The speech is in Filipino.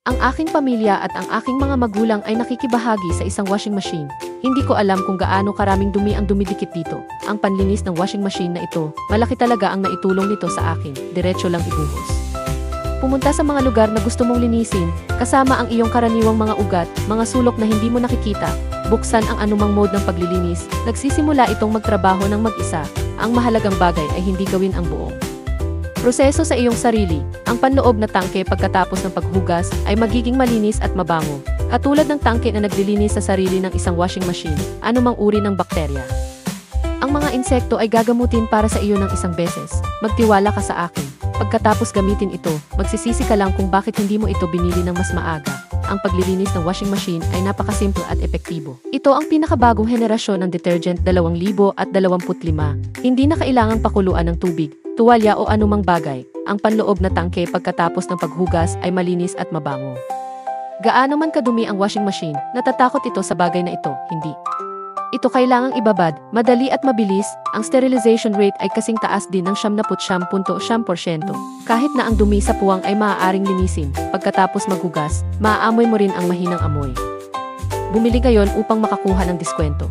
Ang aking pamilya at ang aking mga magulang ay nakikibahagi sa isang washing machine. Hindi ko alam kung gaano karaming dumi ang dumidikit dito. Ang panlinis ng washing machine na ito, malaki talaga ang naitulong nito sa akin. Diretso lang ibuhos. Pumunta sa mga lugar na gusto mong linisin, kasama ang iyong karaniwang mga ugat, mga sulok na hindi mo nakikita. Buksan ang anumang mode ng paglilinis, nagsisimula itong magtrabaho ng mag-isa. Ang mahalagang bagay ay hindi gawin ang buong proseso sa iyong sarili. Ang panloob na tangke pagkatapos ng paghugas ay magiging malinis at mabango. Katulad ng tangke na naglilinis sa sarili ng isang washing machine, anumang uri ng bakterya. Ang mga insekto ay gagamutin para sa iyo ng isang beses. Magtiwala ka sa akin. Pagkatapos gamitin ito, magsisisi ka lang kung bakit hindi mo ito binili ng mas maaga. Ang paglilinis ng washing machine ay napakasimple at epektibo. Ito ang pinakabagong henerasyon ng detergent 2025. Hindi na kailangang pakuluan ng tubig, tuwalya o anumang bagay. Ang panloob na tangke pagkatapos ng paghugas ay malinis at mabango. Gaano man kadumi ang washing machine, natatakot ito sa bagay na ito, hindi. Ito kailangang ibabad, madali at mabilis. Ang sterilization rate ay kasing taas din ng 79.9%. Kahit na ang dumi sa puwang ay maaaring linisin, pagkatapos maghugas, maaamoy mo rin ang mahinang amoy. Bumili ngayon upang makakuha ng diskwento.